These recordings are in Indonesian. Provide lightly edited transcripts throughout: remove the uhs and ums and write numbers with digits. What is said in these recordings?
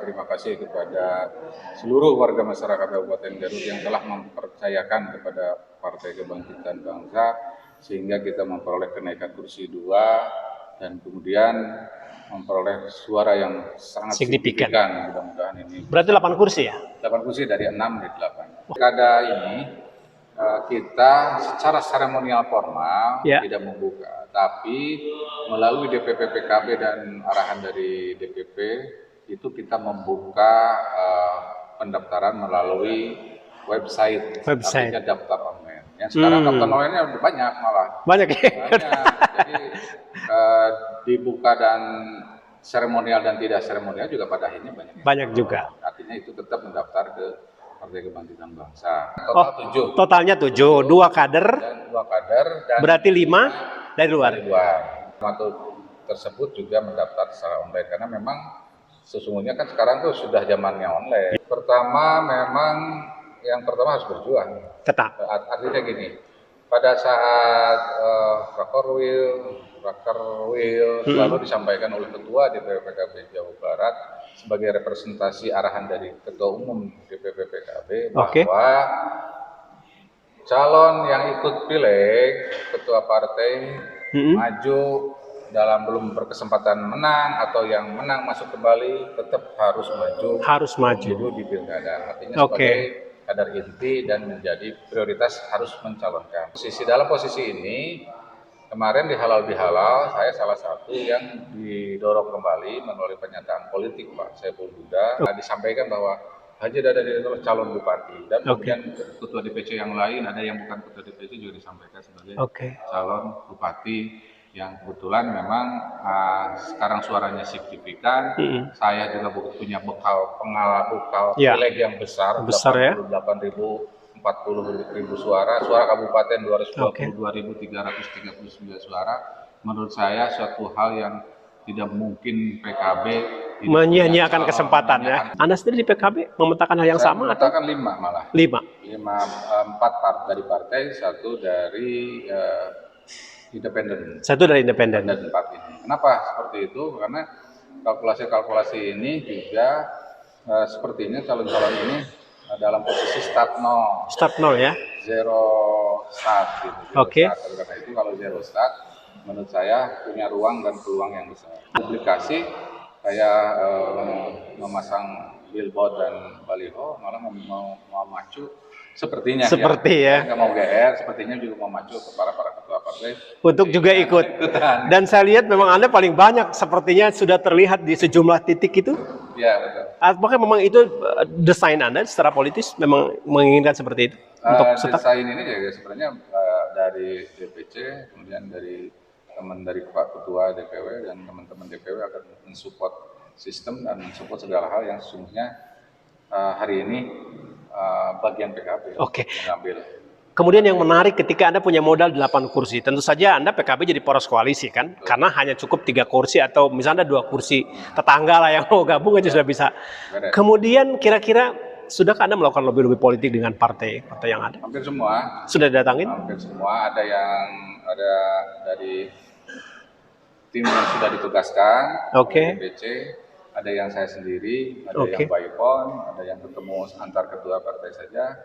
terima kasih kepada seluruh warga masyarakat Kabupaten Garut yang telah mempercayakan kepada Partai Kebangkitan Bangsa sehingga kita memperoleh kenaikan kursi 2 dan kemudian memperoleh suara yang sangat signifikan. Mudah-mudahan ini. Berarti 8 kursi ya? 8 kursi dari 6 menjadi 8. Pilkada ini kita secara seremonial formal tidak membuka, tapi melalui DPP PKB dan arahan dari DPP itu kita membuka pendaftaran melalui website. Artinya daftar online. Yang sekarang daftar online-nya udah banyak malah. Banyak ya? Jadi dibuka dan seremonial dan tidak seremonial juga pada akhirnya banyak. Banyak juga. Artinya itu tetap mendaftar ke Partai Kebangkitan Bangsa. Total 7. Totalnya 7, 2 kader. Dan 2 kader. Dan berarti 5 dari luar. Satu tersebut juga mendaftar secara online karena memang sesungguhnya kan sekarang tuh sudah zamannya online. Yang pertama harus berjuang. Tetap. Artinya gini, pada saat Rakerwil selalu disampaikan oleh Ketua DPP PKB Jawa Barat sebagai representasi arahan dari Ketua Umum DPP PKB bahwa calon yang ikut pileg ketua partai maju belum berkesempatan menang atau yang menang masuk kembali tetap harus maju di pilkada. Artinya sebagai kader inti dan menjadi prioritas harus mencalonkan. Dalam posisi ini kemarin di Halal Bihalal saya salah satu yang didorong kembali melalui pernyataan politik Pak Saiful Huda disampaikan bahwa Haji Dadadi adalah calon bupati dan kemudian ketua DPC yang lain ada yang bukan ketua DPC juga disampaikan sebagai calon bupati yang kebetulan memang sekarang suaranya signifikan. Saya juga punya bekal pileg yang besar ya. 40.000 suara kabupaten 222.339 suara. Menurut saya suatu hal yang tidak mungkin PKB menyia-nyiakan kesempatan ya. Anda sendiri di PKB memetakan hal yang sama atau? Memetakan 5 malah. 4 dari partai, 1 dari independen. 1 dari independen. Dan 4 ini. Kenapa seperti itu? Karena kalkulasi ini juga sepertinya calon-calon ini dalam posisi start nol ya, zero start gitu. Karena itu kalau zero start menurut saya punya ruang dan peluang yang besar. Publikasi kayak memasang billboard dan baliho malah mau maju sepertinya ya. Nggak mau GR, sepertinya juga mau maju ke para ketua partai untuk juga ikut. Dan saya lihat memang Anda paling banyak sepertinya sudah terlihat di sejumlah titik itu. Ya, betul. Apakah memang itu desain Anda secara politis memang menginginkan seperti itu? Untuk desain ini ya sebenarnya dari DPC, kemudian dari teman dari Pak Ketua DPW dan teman-teman DPW akan mensupport sistem dan mensupport segala hal yang sesungguhnya hari ini bagian PKB mengambil. Kemudian yang menarik ketika Anda punya modal 8 kursi, tentu saja Anda PKB jadi poros koalisi kan? Karena hanya cukup 3 kursi atau misalnya 2 kursi tetangga lah yang mau gabung aja sudah bisa. Kemudian kira-kira sudahkah Anda melakukan lobby-lobby politik dengan partai yang ada? Hampir semua. Sudah didatangin? Hampir semua. Ada dari tim yang sudah ditugaskan oleh DPC, ada yang saya sendiri, ada yang by phone, ada yang ketemu antar ketua partai saja.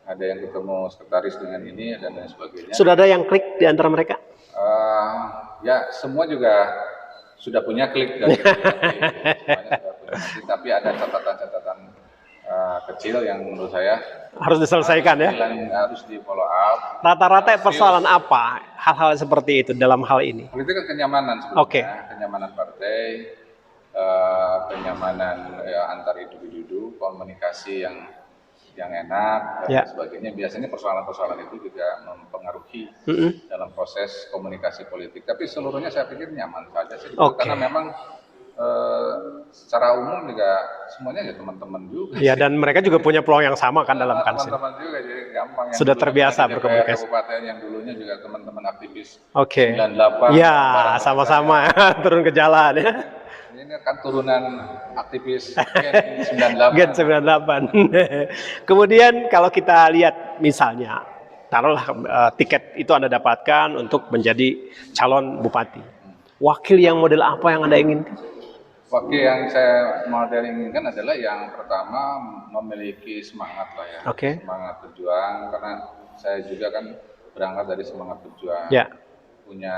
Ada yang ketemu sekretaris dengan ini dan lain sebagainya. Sudah ada yang klik di antara mereka? Ya semua juga sudah punya klik dari tapi ada catatan-catatan kecil yang menurut saya harus diselesaikan ya. Harus di follow up. Rata-rata persoalan apa hal-hal seperti itu dalam hal ini? Itu kan kenyamanan sebenarnya, kenyamanan partai, kenyamanan antar individu, komunikasi yang enak dan sebagainya. Biasanya persoalan-persoalan itu juga mempengaruhi dalam proses komunikasi politik. Tapi seluruhnya saya pikir nyaman saja sih. Karena memang secara umum juga semuanya ya teman-teman juga. Ya dan mereka juga punya peluang yang sama kan dalam kansil. Teman-teman juga jadi gampang. Sudah terbiasa berkomunikasi. Kabupaten yang dulunya juga teman-teman aktivis 98. Ya sama-sama turun ke jalan ya. Ini kan turunan aktivis Gen 98. Kemudian kalau kita lihat misalnya, taruhlah tiket itu Anda dapatkan untuk menjadi calon bupati. Wakil yang model apa yang Anda inginkan? Wakil yang saya model inginkan adalah yang pertama memiliki semangat lah ya, semangat berjuang, karena saya juga kan berangkat dari semangat berjuang, punya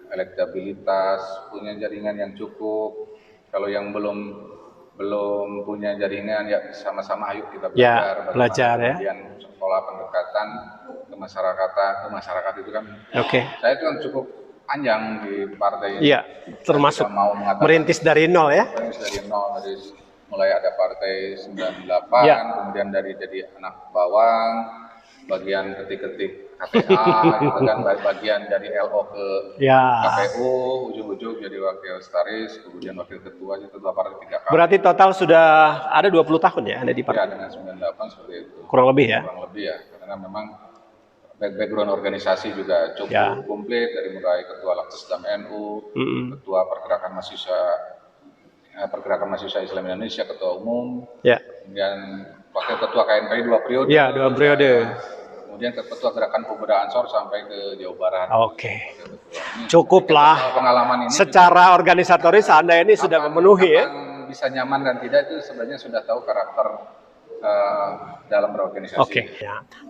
elektabilitas, punya jaringan yang cukup. Kalau yang belum punya jaringan ya sama-sama ayo kita belajar, kemudian pola pendekatan ke masyarakat itu kan. Saya itu kan cukup panjang di partai ini. Iya, termasuk mau merintis dari nol ya. Merintis dari nol, mulai ada partai 98, kemudian dari jadi anak bawang, bagian ketik-ketik KTA, gitu kan, bagian dari LO ke KPU, ujung-ujung jadi wakil sekretaris, kemudian wakil ketua, itu partai 3 kali. Berarti total sudah ada 20 tahun ya Anda di partai? Ya, dengan 98 seperti itu. Kurang lebih ya? Kurang lebih ya, karena memang background organisasi juga cukup komplit, dari mulai ketua Laksdam NU, ketua pergerakan mahasiswa Islam Indonesia, ketua umum, kemudian wakil ketua KNPI 2 periode. Ya, 2 periode. Kemudian ketua gerakan pemuda Ansor sampai ke Jawa Barat. Cukuplah. Pengalaman ini secara organisatoris Anda ini sudah memenuhi ya. Bisa nyaman dan tidak itu sebenarnya sudah tahu karakter dalam berorganisasi.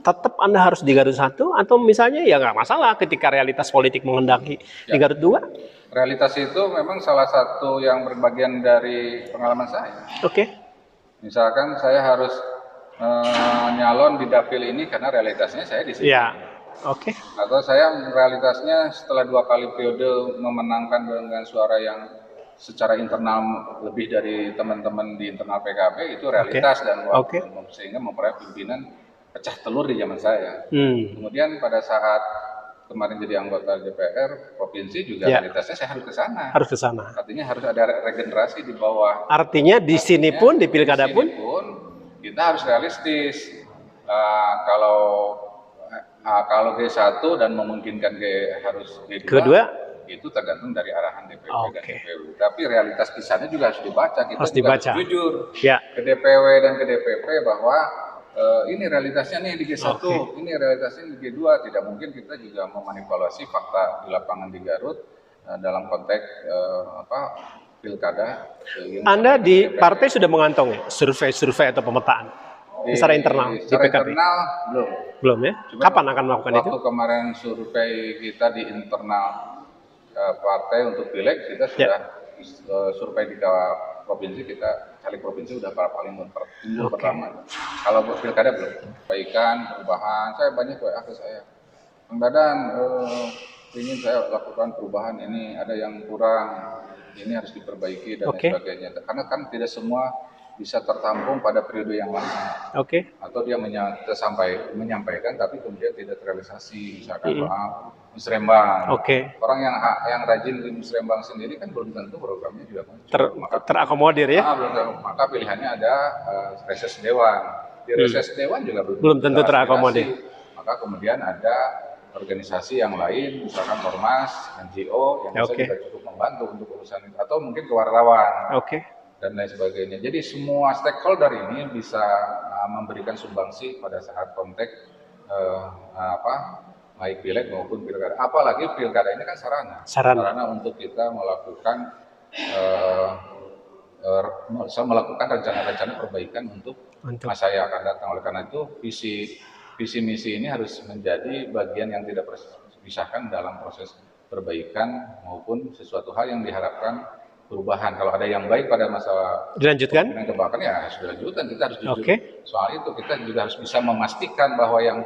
Tetap Anda harus di Garut 1 atau misalnya ya nggak masalah ketika realitas politik menghendaki di Garut 2? Realitas itu memang salah satu yang berbagian dari pengalaman saya. Misalkan saya harus nyalon di dapil ini karena realitasnya saya di sini. Atau saya realitasnya setelah 2 kali periode memenangkan dengan suara yang secara internal lebih dari teman-teman di internal PKB, itu realitas dan sehingga memperoleh pimpinan pecah telur di zaman saya. Kemudian pada saat kemarin jadi anggota DPR provinsi juga realitasnya saya harus ke sana. Artinya harus ada regenerasi di bawah. Artinya di sini pun di pilkada pun kita harus realistis. Kalau G1 dan memungkinkan harus G2. Itu tergantung dari arahan DPW dan DPW. Tapi realitas di sana juga harus dibaca. Kita harus jujur ke DPW dan ke DPP bahwa ini realitasnya nih di G1, ini realitasnya di G2. Tidak mungkin kita juga memanipulasi fakta di lapangan di Garut dalam konteks pilkada. Anda di partai sudah mengantongi survei atau pemetaan secara internal di PKB? Internal belum ya? Kapan akan melakukan itu? Waktu kemarin survei kita di internal partai untuk pileg, kita sudah survei di provinsi, kita caleg provinsi sudah paling unggul pertama. Kalau pilkada belum. Perubahan, saya banyak WA ke saya. Kang Dadan, ingin saya lakukan perubahan ini, ada yang kurang, ini harus diperbaiki dan sebagainya. Karena kan tidak semua bisa tertampung pada periode yang lain. Atau dia menyampaikan tapi kemudian tidak terrealisasi, misalkan soal musrembang. Orang yang rajin di musrembang sendiri kan belum tentu programnya juga terakomodir ya. Maka pilihannya ada reses dewan. Di reses dewan juga belum tentu terakomodir. Maka kemudian ada organisasi yang lain, misalkan ormas, NGO yang bisa juga cukup membantu untuk urusan itu, atau mungkin kewartawan. Dan lain sebagainya. Jadi semua stakeholder ini bisa memberikan sumbangsi pada saat konteks baik pileg maupun pilkada. Apalagi pilkada ini kan sarana untuk kita melakukan rencana-rencana perbaikan untuk masa yang akan datang. Oleh karena itu visi misi ini harus menjadi bagian yang tidak terpisahkan dalam proses perbaikan maupun sesuatu hal yang diharapkan perubahan. Kalau ada yang baik pada masalah dilanjutkan, ya harus dilanjutkan. Kita harus jujur soal itu. Kita juga harus bisa memastikan bahwa yang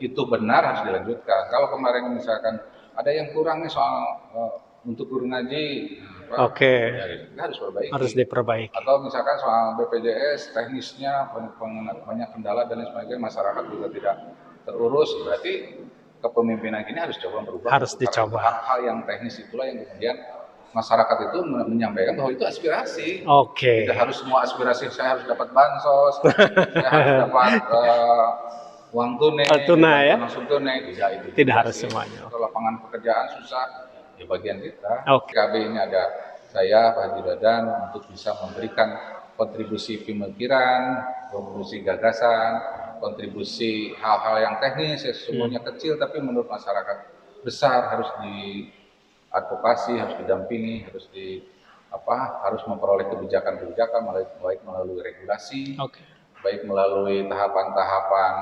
itu benar harus dilanjutkan. Kalau kemarin misalkan ada yang kurang nih soal untuk guru ngaji, kita harus perbaiki. Harus diperbaiki. Atau misalkan soal BPJS teknisnya banyak kendala dan lain sebagainya, masyarakat juga tidak terurus, berarti kepemimpinan ini harus coba berubah. Harus dicoba. Hal-hal yang teknis itulah yang kemudian masyarakat itu menyampaikan bahwa itu aspirasi. Tidak harus semua aspirasi saya harus dapat bansos, saya harus dapat uang tunai, langsung tunai. Tidak harus semuanya. Kalau lapangan pekerjaan susah, ya bagian kita. PKB ini ada saya, Pak Haji Dadan, untuk bisa memberikan kontribusi pemikiran, kontribusi gagasan, kontribusi hal-hal yang teknis, ya semuanya kecil tapi menurut masyarakat besar harus diadvokasi, harus didampingi, harus harus memperoleh kebijakan-kebijakan baik melalui regulasi, Oke. baik melalui tahapan-tahapan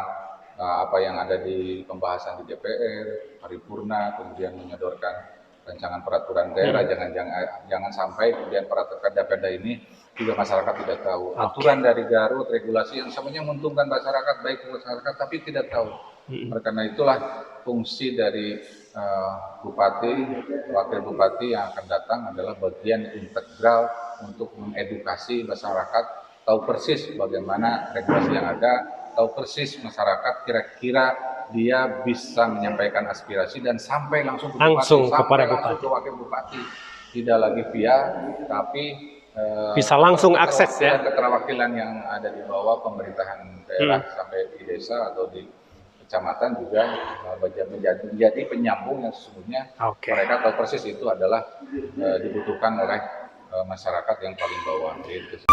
apa yang ada di pembahasan di DPR, paripurna, kemudian menyodorkan rancangan peraturan daerah. Jangan sampai kemudian perda-perda ini juga masyarakat tidak tahu. Aturan dari Garut, regulasi yang semuanya menguntungkan masyarakat, baik masyarakat, tapi tidak tahu. Karena itulah fungsi dari bupati, wakil bupati yang akan datang adalah bagian integral untuk mengedukasi masyarakat, tahu persis bagaimana regulasi yang ada, tahu persis masyarakat kira-kira dia bisa menyampaikan aspirasi dan sampai langsung ke bupati, kepada langsung ke wakil bupati, tidak lagi via, tapi bisa langsung akses ya. Keterwakilan yang ada di bawah pemerintahan daerah sampai di desa atau di kecamatan juga menjadi penyambung yang sesungguhnya mereka tahu persis itu adalah dibutuhkan oleh masyarakat yang paling bawah. Gitu.